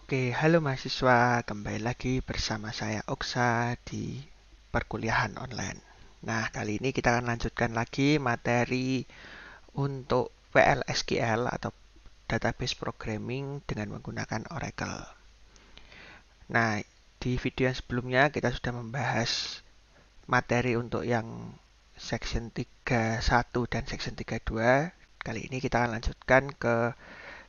Oke, halo mahasiswa, kembali lagi bersama saya Oksa di perkuliahan online. Nah, kali ini kita akan lanjutkan lagi materi untuk PLSQL atau Database Programming dengan menggunakan Oracle. Nah, di video yang sebelumnya kita sudah membahas materi untuk yang section 31 dan section 32. Kali ini kita akan lanjutkan ke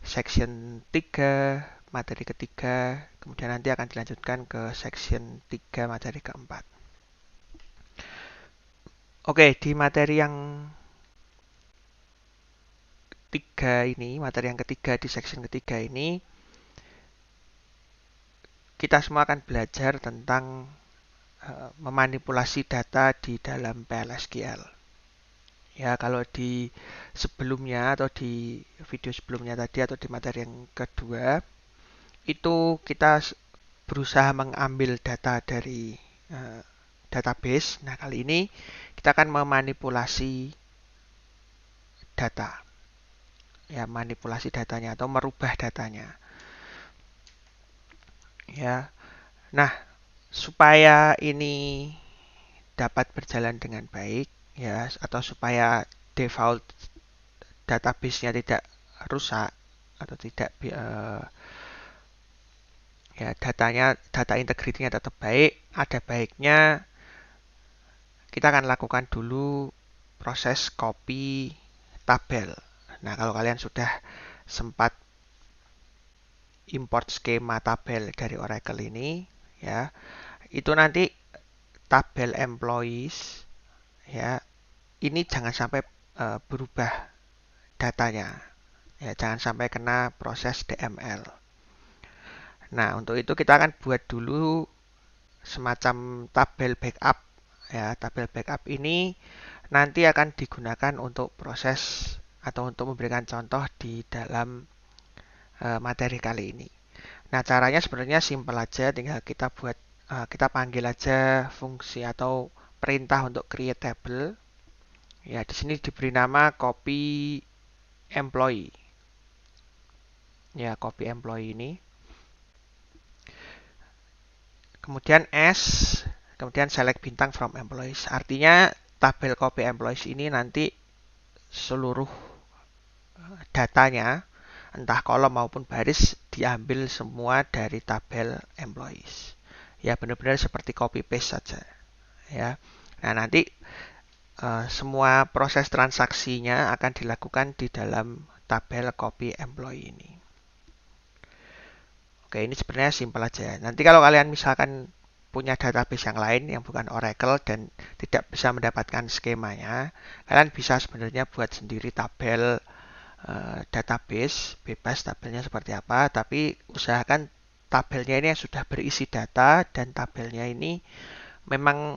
section 3 materi ketiga, kemudian nanti akan dilanjutkan ke section 3 materi keempat. Oke, di materi yang materi yang ketiga di section ketiga ini, kita semua akan belajar tentang memanipulasi data di dalam PLSQL. Ya, kalau di sebelumnya atau di video sebelumnya tadi atau di materi yang kedua, itu kita berusaha mengambil data dari database. Nah, kali ini kita akan memanipulasi data. Ya, manipulasi datanya atau merubah datanya. Ya. Nah, supaya ini dapat berjalan dengan baik ya atau supaya default database-nya tidak rusak atau tidak ya data integrity-nya tetap baik, ada baiknya kita akan lakukan dulu proses copy tabel. Nah, kalau kalian sudah sempat import skema tabel dari Oracle ini, ya, itu nanti tabel employees, ya, ini jangan sampai berubah datanya, ya, jangan sampai kena proses DML. Nah, untuk itu kita akan buat dulu semacam tabel backup, ya, tabel backup ini nanti akan digunakan untuk proses atau untuk memberikan contoh di dalam materi kali ini. Nah, caranya sebenarnya simpel aja, tinggal kita panggil aja fungsi atau perintah untuk create table. Ya, di sini diberi nama copy employee. Ya, copy employee ini. Kemudian kemudian select bintang from employees. Artinya tabel copy employees ini nanti seluruh datanya, entah kolom maupun baris, diambil semua dari tabel employees. Ya, benar-benar seperti copy paste saja. Ya. Nah, nanti semua proses transaksinya akan dilakukan di dalam tabel copy employee ini. Oke, ini sebenarnya simpel aja. Nanti kalau kalian misalkan punya database yang lain yang bukan Oracle dan tidak bisa mendapatkan skemanya, kalian bisa sebenarnya buat sendiri tabel database, bebas tabelnya seperti apa, tapi usahakan tabelnya ini yang sudah berisi data dan tabelnya ini memang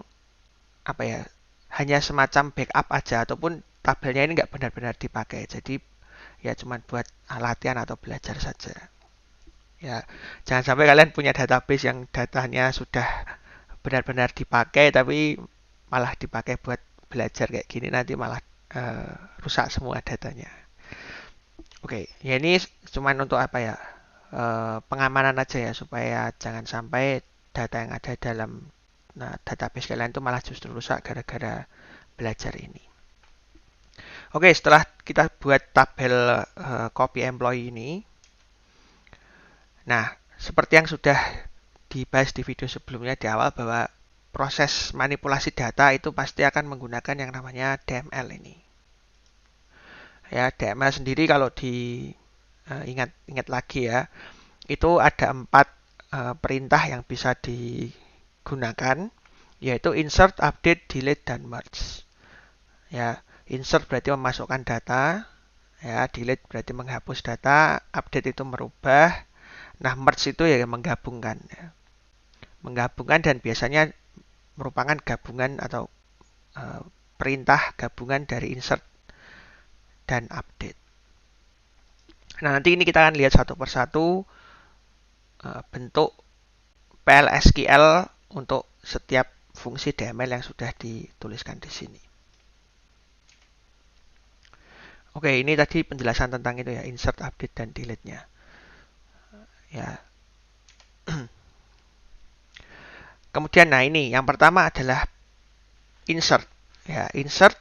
apa ya, hanya semacam backup aja ataupun tabelnya ini nggak benar-benar dipakai. Jadi ya cuma buat latihan atau belajar saja. Ya, jangan sampai kalian punya database yang datanya sudah benar-benar dipakai tapi malah dipakai buat belajar kayak gini, nanti malah rusak semua datanya. Oke, ya ini cuman untuk apa ya? Pengamanan aja ya supaya jangan sampai data yang ada dalam database kalian itu malah justru rusak gara-gara belajar ini. Oke, setelah kita buat tabel copy employee ini, nah, seperti yang sudah dibahas di video sebelumnya di awal bahwa proses manipulasi data itu pasti akan menggunakan yang namanya DML ini. Ya, DML sendiri kalau diingat-ingat lagi ya, itu ada 4 perintah yang bisa digunakan, yaitu insert, update, delete, dan merge. Ya, insert berarti memasukkan data, ya, delete berarti menghapus data, update itu merubah, nah merge itu ya menggabungkan, ya. Menggabungkan dan biasanya merupakan gabungan atau perintah gabungan dari insert dan update. Nah, nanti ini kita akan lihat satu persatu bentuk PLSQL untuk setiap fungsi DML yang sudah dituliskan di sini. Oke, ini tadi penjelasan tentang itu ya, insert, update, dan delete-nya. Ya. Kemudian, nah ini yang pertama adalah insert. Ya, insert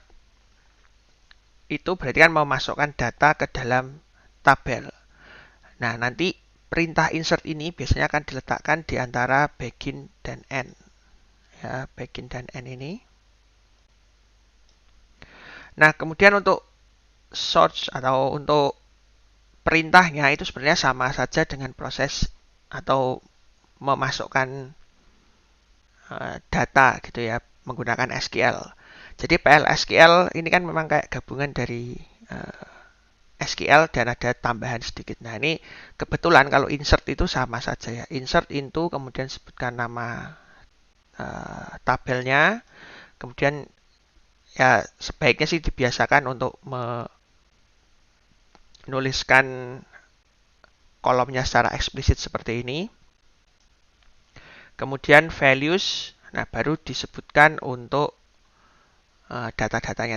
itu berarti kan memasukkan data ke dalam tabel. Nah, nanti perintah insert ini biasanya akan diletakkan di antara begin dan end. Ya, begin dan end ini. Nah, kemudian untuk search atau untuk perintahnya itu sebenarnya sama saja dengan proses atau memasukkan data gitu ya menggunakan SQL. Jadi PL/SQL ini kan memang kayak gabungan dari SQL dan ada tambahan sedikit. Nah, ini kebetulan kalau insert itu sama saja ya. Insert into kemudian sebutkan nama tabelnya. Kemudian ya sebaiknya sih dibiasakan untuk menuliskan kolomnya secara eksplisit seperti ini. Kemudian values, nah baru disebutkan untuk data-datanya,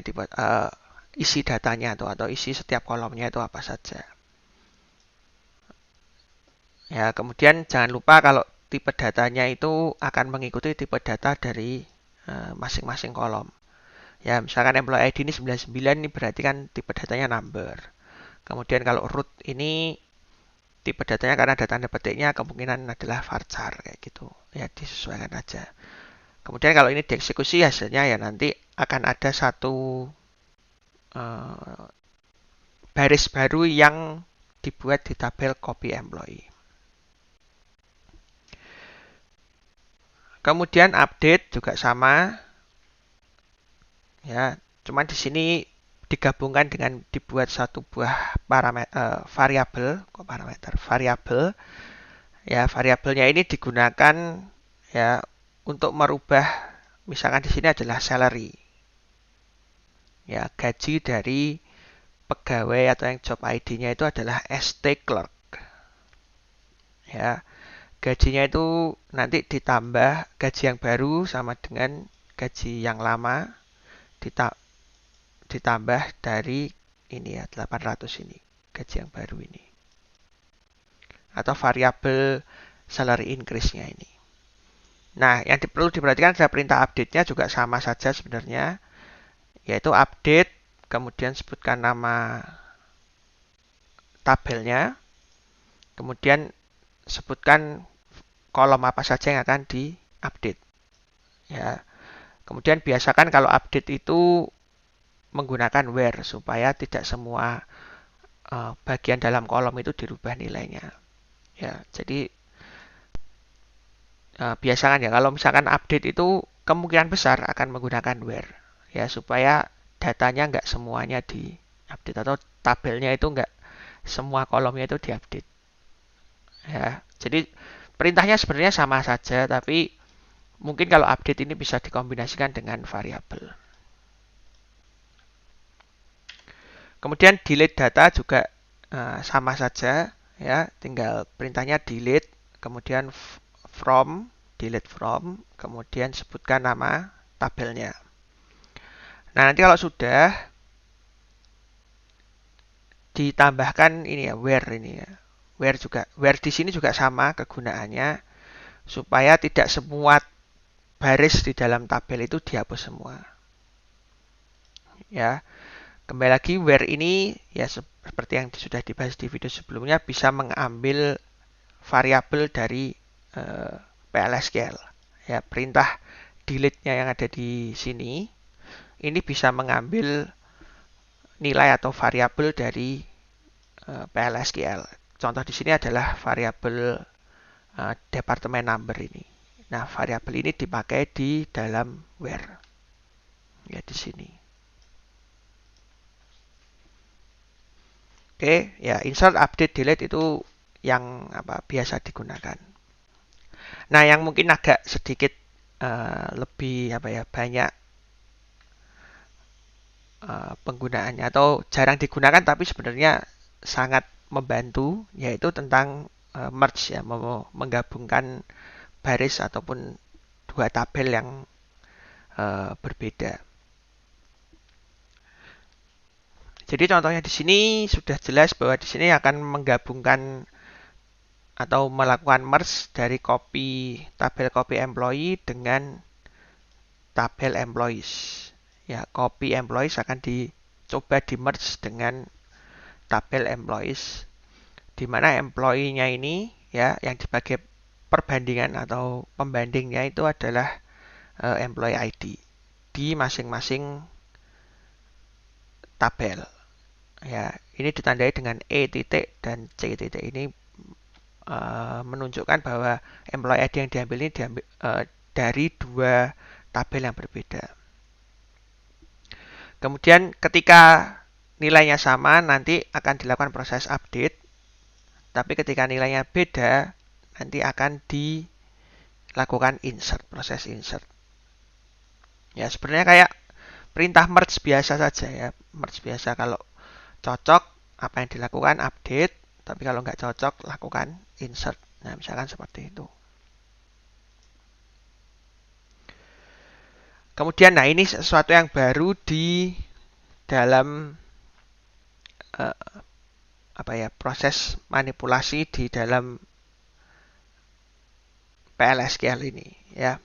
isi datanya atau isi setiap kolomnya itu apa saja. Ya, kemudian jangan lupa kalau tipe datanya itu akan mengikuti tipe data dari masing-masing kolom. Ya, misalkan employee ID ini 99, ini berarti kan tipe datanya number. Kemudian kalau root ini tipe datanya karena ada tanda petiknya kemungkinan adalah varchar kayak gitu. Ya, disesuaikan aja. Kemudian kalau ini dieksekusi hasilnya ya nanti akan ada satu baris baru yang dibuat di tabel copy employee. Kemudian update juga sama. Ya, cuman di sini digabungkan dengan dibuat satu buah variabel. Ya, variabelnya ini digunakan ya untuk merubah, misalkan di sini adalah salary. Ya, gaji dari pegawai atau yang job ID-nya itu adalah ST Clerk. Ya, gajinya itu nanti ditambah gaji yang baru sama dengan gaji yang lama ditambah dari ini ya 800 ini gaji yang baru ini atau variabel salary increase-nya ini. Nah, yang perlu diperhatikan adalah perintah update-nya juga sama saja sebenarnya, yaitu update kemudian sebutkan nama tabelnya, kemudian sebutkan kolom apa saja yang akan diupdate. Ya. Kemudian biasakan kalau update itu menggunakan where supaya tidak semua bagian dalam kolom itu dirubah nilainya. Ya, jadi biasakan ya kalau misalkan update itu kemungkinan besar akan menggunakan where ya supaya datanya nggak semuanya diupdate atau tabelnya itu nggak semua kolomnya itu diupdate. Ya, jadi perintahnya sebenarnya sama saja tapi mungkin kalau update ini bisa dikombinasikan dengan variabel. Kemudian delete data juga sama saja ya, tinggal perintahnya delete, kemudian delete from, kemudian sebutkan nama tabelnya. Nah, nanti kalau sudah ditambahkan ini ya where ini ya. Where di sini juga sama kegunaannya supaya tidak semua baris di dalam tabel itu dihapus semua. Ya. Kembali lagi where ini ya seperti yang sudah dibahas di video sebelumnya bisa mengambil variabel dari PL/SQL. Ya, perintah delete-nya yang ada di sini ini bisa mengambil nilai atau variabel dari PL/SQL. Contoh di sini adalah variabel departemen number ini. Nah, variabel ini dipakai di dalam where. Ya, di sini. Oke, ya insert, update, delete itu yang biasa digunakan. Nah, yang mungkin agak sedikit lebih banyak penggunaannya atau jarang digunakan tapi sebenarnya sangat membantu yaitu tentang merge ya, menggabungkan baris ataupun dua tabel yang berbeda. Jadi contohnya di sini sudah jelas bahwa di sini akan menggabungkan atau melakukan merge dari tabel copy employee dengan tabel employees. Ya, copy employees akan dicoba di merge dengan tabel employees, di mana employee-nya ini ya yang dipakai perbandingan atau pembandingnya itu adalah employee ID di masing-masing tabel. Ya, ini ditandai dengan E titik dan C titik. Ini menunjukkan bahwa employee ID yang diambil ini diambil dari dua tabel yang berbeda. Kemudian ketika nilainya sama, nanti akan dilakukan proses update. Tapi ketika nilainya beda, nanti akan dilakukan insert, proses insert. Ya, sebenarnya kayak perintah merge biasa saja ya. Merge biasa, kalau cocok apa yang dilakukan update, tapi kalau nggak cocok lakukan insert. Nah, misalkan seperti itu. Kemudian, nah ini sesuatu yang baru di dalam proses manipulasi di dalam PLSQL ini ya.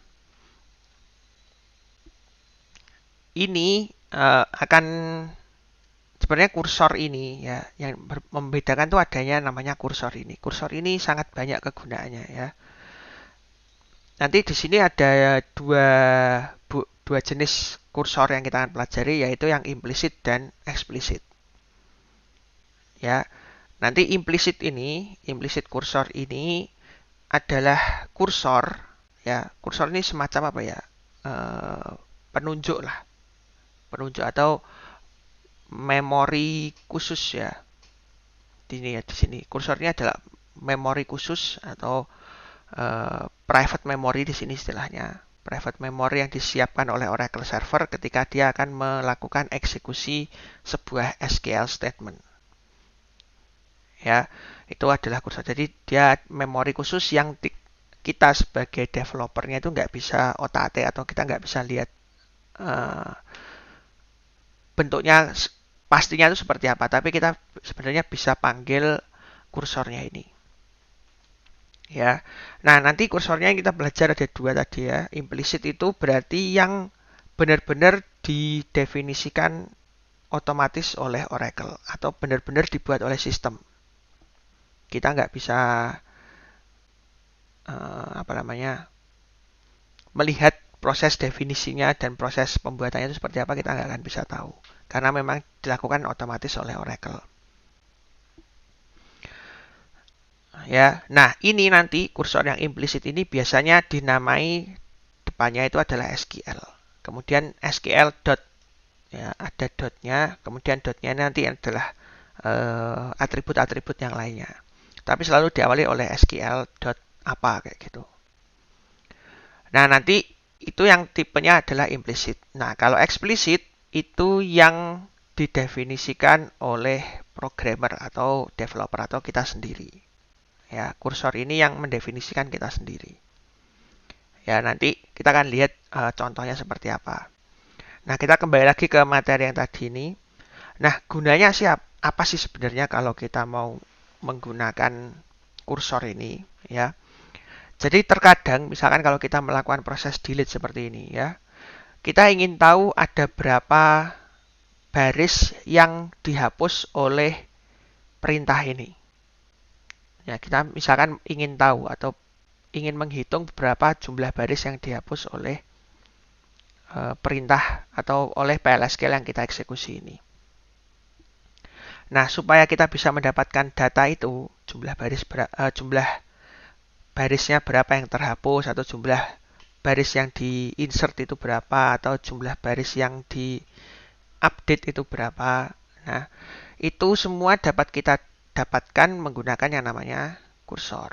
Ini akan sebenarnya kursor ini ya yang membedakan tuh adanya namanya kursor ini. Kursor ini sangat banyak kegunaannya ya. Nanti di sini ada dua jenis kursor yang kita akan pelajari, yaitu yang implisit dan eksplisit. Ya, nanti implisit kursor ini adalah kursor ya. Kursor ini semacam apa ya? Penunjuk lah. Penunjuk atau memori khusus ya. Ini ya di sini. Kursornya adalah memori khusus atau private memory di sini istilahnya. Private memory yang disiapkan oleh Oracle Server ketika dia akan melakukan eksekusi sebuah SQL statement. Ya, itu adalah kursor. Jadi dia memori khusus yang kita sebagai developernya itu nggak bisa otak-atik atau kita nggak bisa lihat bentuknya pastinya itu seperti apa. Tapi kita sebenarnya bisa panggil kursornya ini. Ya, nah nanti kursornya yang kita belajar ada dua tadi ya. Implicit itu berarti yang benar-benar didefinisikan otomatis oleh Oracle atau benar-benar dibuat oleh sistem. Kita nggak bisa melihat proses definisinya dan proses pembuatannya itu seperti apa, kita nggak akan bisa tahu karena memang dilakukan otomatis oleh Oracle. Ya, nah ini nanti kursor yang implisit ini biasanya dinamai depannya itu adalah SQL. Kemudian SQL dot ya ada dotnya, kemudian dotnya nanti adalah atribut-atribut yang lainnya. Tapi selalu diawali oleh SQL dot apa kayak gitu. Nah, nanti itu yang tipenya adalah implisit. Nah, kalau eksplisit itu yang didefinisikan oleh programmer atau developer atau kita sendiri. Ya, kursor ini yang mendefinisikan kita sendiri. Ya, nanti kita akan lihat contohnya seperti apa. Nah, kita kembali lagi ke materi yang tadi ini. Nah, gunanya sih apa sih sebenarnya kalau kita mau menggunakan kursor ini, ya? Jadi terkadang misalkan kalau kita melakukan proses delete seperti ini ya, kita ingin tahu ada berapa baris yang dihapus oleh perintah ini. Ya, kita misalkan ingin tahu atau ingin menghitung berapa jumlah baris yang dihapus oleh perintah atau oleh PLSQL yang kita eksekusi ini. Nah, supaya kita bisa mendapatkan data itu, jumlah barisnya berapa yang terhapus atau jumlah baris yang di-insert itu berapa atau jumlah baris yang di-update itu berapa. Nah, itu semua dapat kita dapatkan menggunakan yang namanya kursor.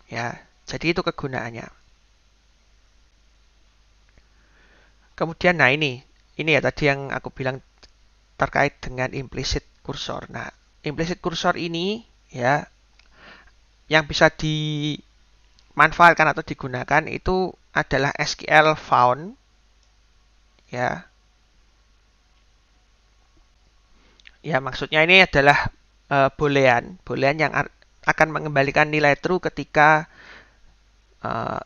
Ya, jadi itu kegunaannya. Kemudian nah ini ya tadi yang aku bilang terkait dengan implicit kursor. Nah, implicit kursor ini ya yang bisa dimanfaatkan atau digunakan itu adalah SQL found ya. Ya, maksudnya ini adalah boolean yang akan mengembalikan nilai true ketika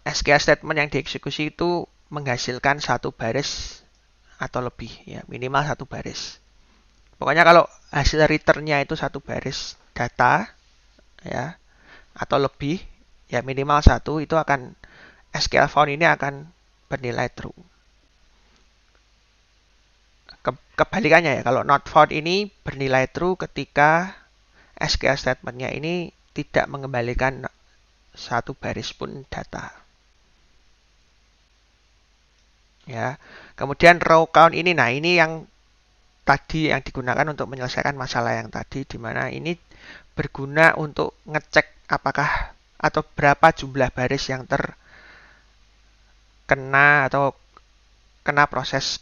SQL statement yang dieksekusi itu menghasilkan satu baris atau lebih, ya minimal satu baris. Pokoknya kalau hasil returnnya itu satu baris data, ya atau lebih, ya minimal satu, itu akan SQL found ini akan bernilai true. Kebalikannya ya, kalau not found ini bernilai true ketika SQL statementnya ini tidak mengembalikan satu baris pun data. Ya, kemudian row count ini, nah ini yang tadi yang digunakan untuk menyelesaikan masalah yang tadi, di mana ini berguna untuk ngecek apakah atau berapa jumlah baris yang terkena atau kena proses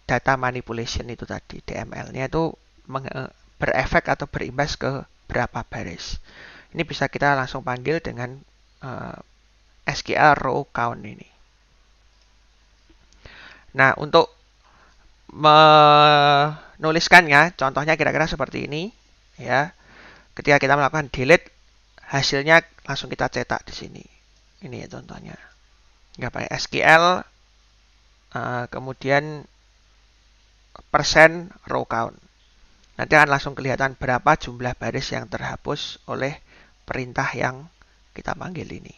data manipulation itu tadi, DML-nya itu berefek atau berimbas ke berapa baris. Ini bisa kita langsung panggil dengan SQL row count ini. Nah, untuk menuliskannya, contohnya kira-kira seperti ini, ya. Ketika kita melakukan delete, hasilnya langsung kita cetak di sini. Ini ya contohnya. Nggak pakai SQL, kemudian persen row count. Nanti akan langsung kelihatan berapa jumlah baris yang terhapus oleh perintah yang kita panggil ini.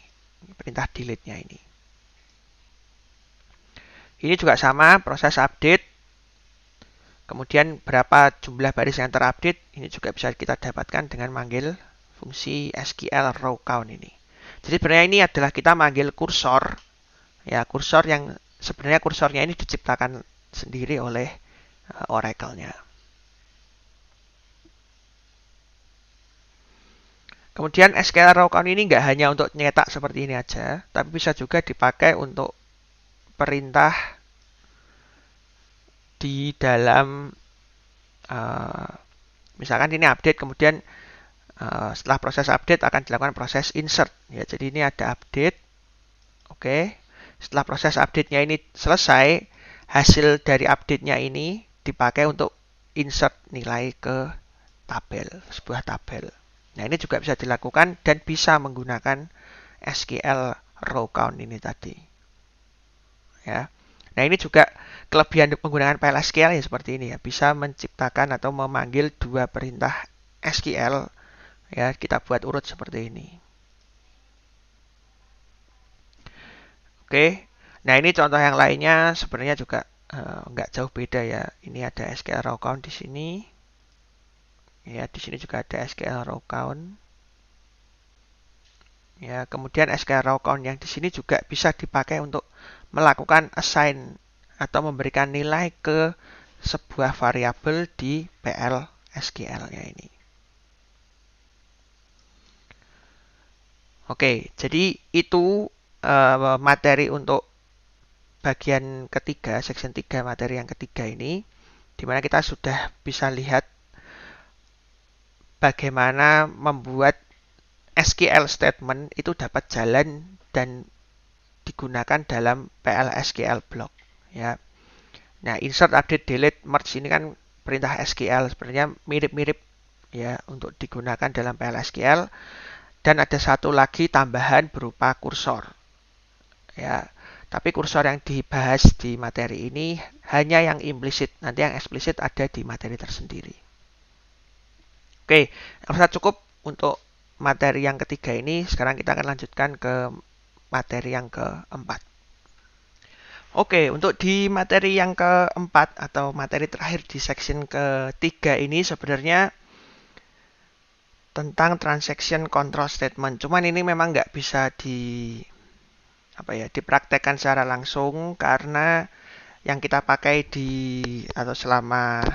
Perintah delete-nya ini. Ini juga sama, proses update. Kemudian berapa jumlah baris yang terupdate, ini juga bisa kita dapatkan dengan manggil fungsi SQL row count ini. Jadi sebenarnya ini adalah kita manggil kursor. Ya, kursor yang sebenarnya kursornya ini diciptakan sendiri oleh Oracle-nya. Kemudian SQL row count ini nggak hanya untuk nyetak seperti ini aja, tapi bisa juga dipakai untuk perintah di dalam misalkan ini update, kemudian setelah proses update akan dilakukan proses insert. Ya, jadi ini ada update. Oke. Setelah proses update-nya ini selesai, hasil dari update-nya ini dipakai untuk insert nilai ke tabel, sebuah tabel. Nah, ini juga bisa dilakukan dan bisa menggunakan SQL row count ini tadi. Ya. Nah, ini juga kelebihan menggunakan PLSQL ya seperti ini ya. Bisa menciptakan atau memanggil dua perintah SQL. Ya, kita buat urut seperti ini. Oke. Nah, ini contoh yang lainnya sebenarnya juga nggak jauh beda ya. Ini ada SQL row count di sini. Ya, di sini juga ada SQL row count. Ya, kemudian SQL row count yang di sini juga bisa dipakai untuk melakukan assign atau memberikan nilai ke sebuah variabel di PL SQL-nya ini. Oke, jadi itu materi untuk bagian ketiga, section 3 materi yang ketiga ini, di mana kita sudah bisa lihat bagaimana membuat SQL statement itu dapat jalan dan digunakan dalam PL/SQL block. Ya. Nah, insert, update, delete, merge ini kan perintah SQL, sebenarnya mirip-mirip ya untuk digunakan dalam PL/SQL. Dan ada satu lagi tambahan berupa kursor. Ya, tapi kursor yang dibahas di materi ini hanya yang implisit. Nanti yang eksplisit ada di materi tersendiri. Oke, rasa cukup untuk materi yang ketiga ini. Sekarang kita akan lanjutkan ke materi yang keempat. Oke, untuk di materi yang keempat atau materi terakhir di section ketiga ini sebenarnya tentang transaction control statement. Cuman ini memang nggak bisa dipraktekkan secara langsung karena yang kita pakai atau selama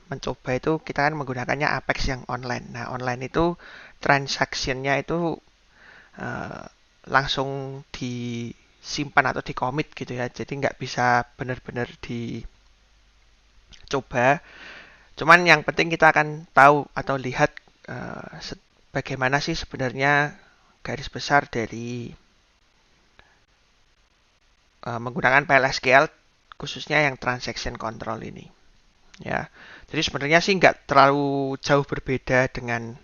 mencoba itu kita kan menggunakannya Apex yang online. Nah, online itu transaksinya itu langsung disimpan atau dikomit gitu ya. Jadi nggak bisa benar-benar dicoba. Cuman yang penting kita akan tahu atau lihat bagaimana sih sebenarnya garis besar dari menggunakan PLSQL khususnya yang transaction control ini. Ya, jadi sebenarnya sih nggak terlalu jauh berbeda dengan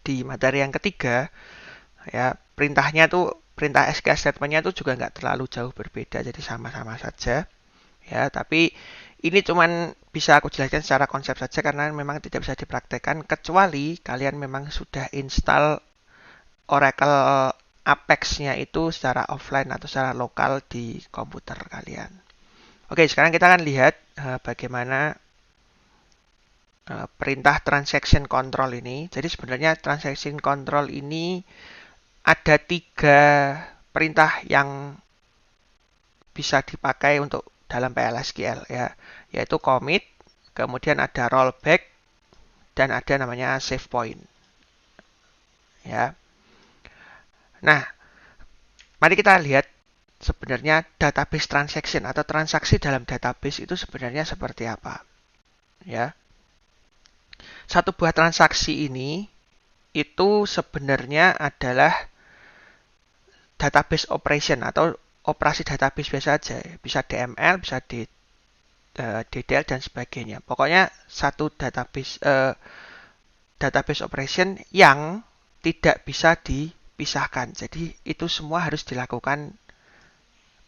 di materi yang ketiga, ya perintahnya tuh perintah SQL statementnya tuh juga nggak terlalu jauh berbeda, jadi sama-sama saja. Ya, tapi ini cuman bisa aku jelaskan secara konsep saja karena memang tidak bisa dipraktekkan kecuali kalian memang sudah install Oracle Apex-nya itu secara offline atau secara lokal di komputer kalian. Oke, sekarang kita akan lihat bagaimana perintah transaction control ini. Jadi sebenarnya transaction control ini ada 3 perintah yang bisa dipakai untuk dalam PLSQL ya, yaitu commit, kemudian ada rollback, dan ada namanya save point. Ya. Nah, mari kita lihat sebenarnya database transaction atau transaksi dalam database itu sebenarnya seperti apa. Ya. Satu buah transaksi ini itu sebenarnya adalah database operation atau operasi database biasa aja. Bisa DML, bisa DDL dan sebagainya. Pokoknya satu database operation yang tidak bisa dipisahkan. Jadi itu semua harus dilakukan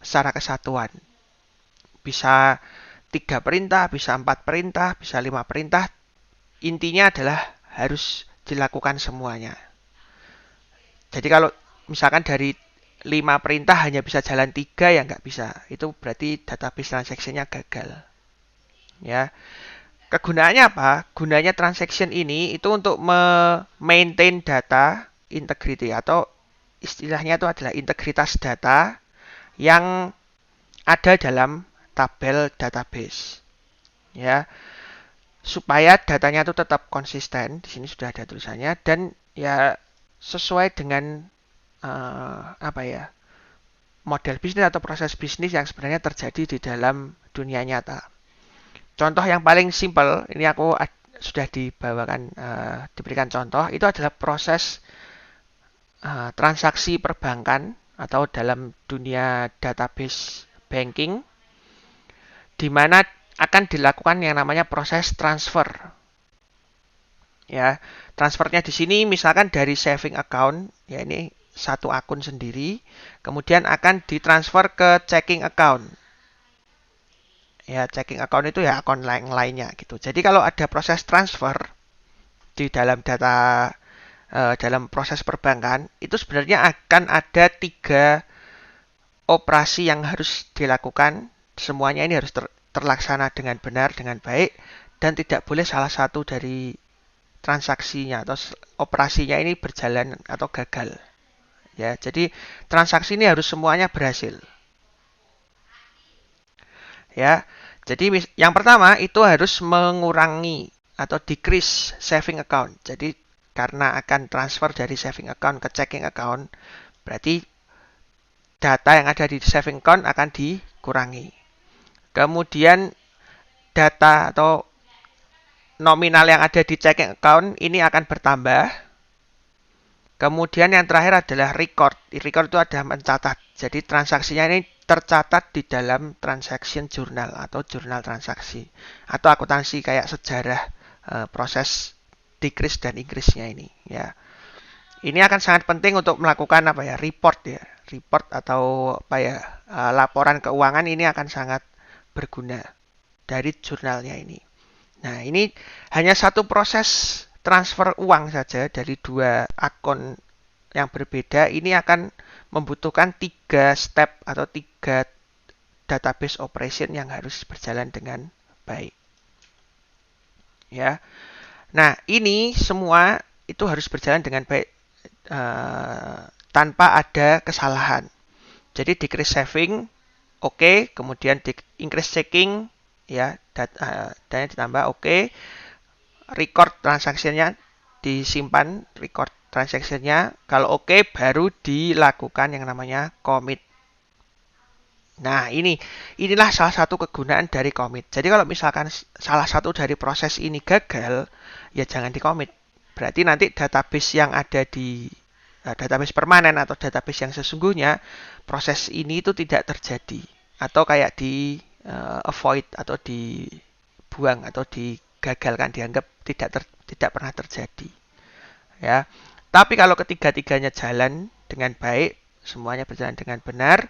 secara kesatuan. Bisa 3 perintah, bisa 4 perintah, bisa 5 perintah. Intinya adalah harus dilakukan semuanya. Jadi kalau misalkan dari 5 perintah hanya bisa jalan 3 ya nggak bisa. Itu berarti database transaction-nya gagal. Ya. Kegunaannya apa? Gunanya transaction ini itu untuk maintain data integrity atau istilahnya itu adalah integritas data yang ada dalam tabel database. Ya, supaya datanya itu tetap konsisten. Di sini sudah ada tulisannya dan ya sesuai dengan apa ya? Model bisnis atau proses bisnis yang sebenarnya terjadi di dalam dunia nyata. Contoh yang paling simpel, ini aku sudah diberikan contoh, itu adalah proses transaksi perbankan atau dalam dunia database banking, di mana akan dilakukan yang namanya proses transfer. Ya, transfernya di sini misalkan dari saving account, ya ini satu akun sendiri, kemudian akan ditransfer ke checking account. Ya, checking account itu ya akun lainnya gitu. Jadi kalau ada proses transfer di dalam dalam proses perbankan, itu sebenarnya akan ada 3 operasi yang harus dilakukan. Semuanya ini harus terlaksana dengan benar, dengan baik, dan tidak boleh salah satu dari transaksinya atau operasinya ini berjalan atau gagal. Ya, jadi transaksi ini harus semuanya berhasil. Ya, jadi yang pertama itu harus mengurangi atau decrease saving account. Jadi karena akan transfer dari saving account ke checking account, berarti data yang ada di saving account akan dikurangi. Kemudian data atau nominal yang ada di checking account ini akan bertambah. Kemudian yang terakhir adalah record. Record itu adalah mencatat. Jadi transaksinya ini tercatat di dalam transaction journal atau jurnal transaksi. Atau akuntansi kayak sejarah proses decrease dan increase-nya ini. Ya. Ini akan sangat penting untuk melakukan apa ya, report ya. Report atau apa ya, laporan keuangan ini akan sangat berguna dari jurnalnya ini. Nah, ini hanya satu proses transfer uang saja dari 2 akun yang berbeda. Ini akan membutuhkan 3 step atau 3 database operation yang harus berjalan dengan baik. Ya. Nah, ini semua itu harus berjalan dengan baik tanpa ada kesalahan. Jadi decrease saving oke, kemudian increase checking ya datanya ditambah oke, record transaksinya disimpan, record transaksinya kalau oke baru dilakukan yang namanya commit. Nah, inilah salah satu kegunaan dari commit. Jadi kalau misalkan salah satu dari proses ini gagal, ya jangan di-commit. Berarti nanti database yang ada di database permanen atau database yang sesungguhnya, proses ini itu tidak terjadi. Atau kayak di avoid atau dibuang atau digagalkan, dianggap tidak pernah terjadi. ya. Tapi kalau ketiga-tiganya jalan dengan baik, semuanya berjalan dengan benar,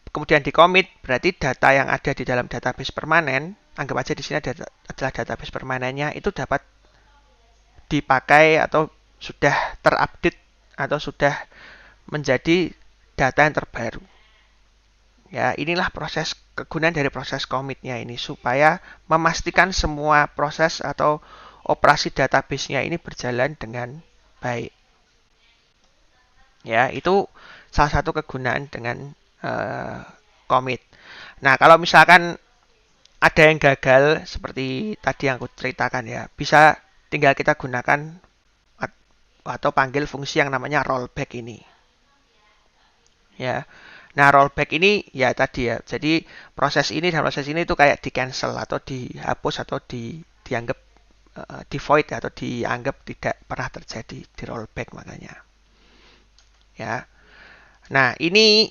kemudian di-commit, berarti data yang ada di dalam database permanen, anggap aja di sini adalah database permanennya, itu dapat dipakai atau sudah terupdate atau sudah menjadi data yang terbaru. Ya, inilah proses kegunaan dari proses commitnya ini supaya memastikan semua proses atau operasi database-nya ini berjalan dengan baik. Ya, itu salah satu kegunaan dengan commit. Nah, kalau misalkan ada yang gagal seperti tadi yang aku ceritakan ya, bisa tinggal kita gunakan atau panggil fungsi yang namanya rollback ini. Ya. Nah, rollback ini ya tadi ya. Jadi proses ini dan proses ini itu kayak di cancel atau dihapus atau dianggap di void atau dianggap tidak pernah terjadi di rollback makanya. Ya. Nah, ini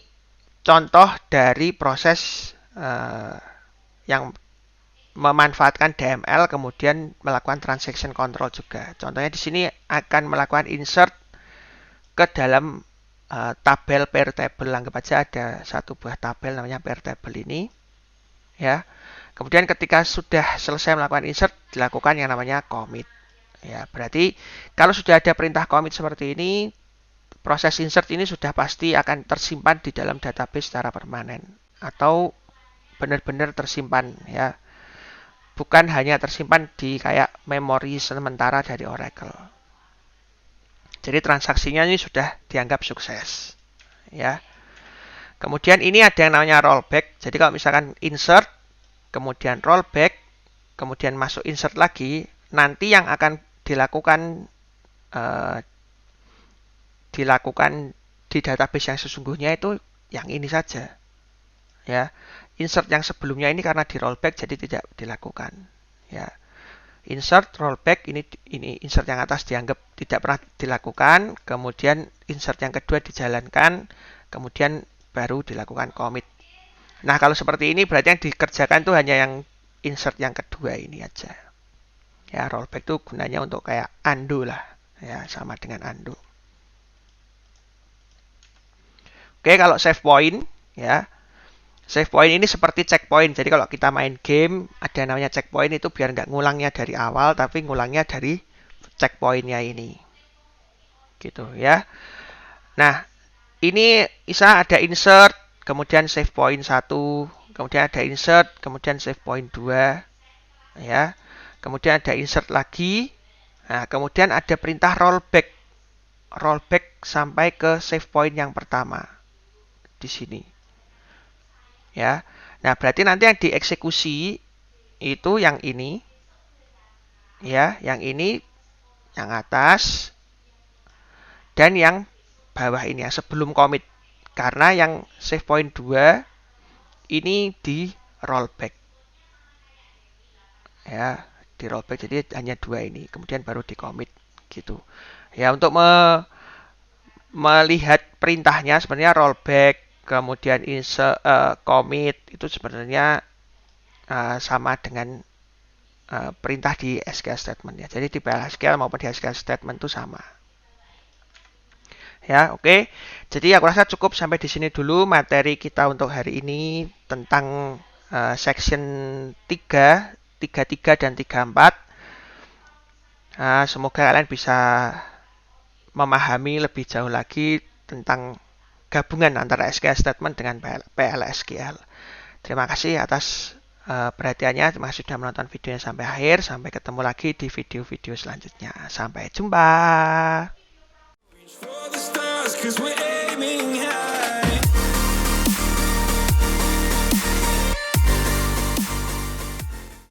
contoh dari proses yang memanfaatkan DML kemudian melakukan transaction control juga. Contohnya di sini akan melakukan insert ke dalam tabel pair table. Anggap aja ada satu buah tabel namanya pair table ini. Ya. Kemudian ketika sudah selesai melakukan insert dilakukan yang namanya commit. Ya, berarti kalau sudah ada perintah commit seperti ini, proses insert ini sudah pasti akan tersimpan di dalam database secara permanen atau benar-benar tersimpan ya. Bukan hanya tersimpan di kayak memori sementara dari Oracle. Jadi transaksinya ini sudah dianggap sukses. Ya. Kemudian ini ada yang namanya rollback. Jadi kalau misalkan insert, kemudian rollback, kemudian masuk insert lagi, nanti yang akan dilakukan di database yang sesungguhnya itu yang ini saja. Ya. Insert yang sebelumnya ini karena di rollback jadi tidak dilakukan. Ya. Insert rollback ini insert yang atas dianggap tidak pernah dilakukan, kemudian insert yang kedua dijalankan, kemudian baru dilakukan commit. Nah, kalau seperti ini berarti yang dikerjakan itu hanya yang insert yang kedua ini aja. Ya, rollback itu gunanya untuk kayak undo lah. Ya, sama dengan undo. Oke, kalau save point ya. Save point ini seperti checkpoint. Jadi kalau kita main game, ada namanya checkpoint itu biar nggak ngulangnya dari awal, tapi ngulangnya dari checkpointnya ini. Gitu ya. Nah, ini bisa ada insert, kemudian save point 1, kemudian ada insert, kemudian save point 2. Ya. Kemudian ada insert lagi. Nah, kemudian ada perintah rollback. Rollback sampai ke save point yang pertama. Di sini. Ya. Nah, berarti nanti yang dieksekusi itu yang ini. Ya, yang ini yang atas dan yang bawah ini yang sebelum commit. Karena yang save point 2 ini di rollback. Ya, di rollback jadi hanya 2 ini, kemudian baru di commit gitu. Ya, untuk melihat perintahnya sebenarnya rollback kemudian insert commit itu sebenarnya sama dengan perintah di SQL statement ya. Jadi di PL/SQL maupun di SQL statement itu sama. Ya, oke. Jadi aku rasa cukup sampai di sini dulu materi kita untuk hari ini tentang section 3, 33 dan 34. Semoga kalian bisa memahami lebih jauh lagi tentang gabungan antara SQL statement dengan PL/SQL. Terima kasih atas perhatiannya. Terima kasih sudah menonton videonya sampai akhir. Sampai ketemu lagi di video-video selanjutnya. Sampai jumpa.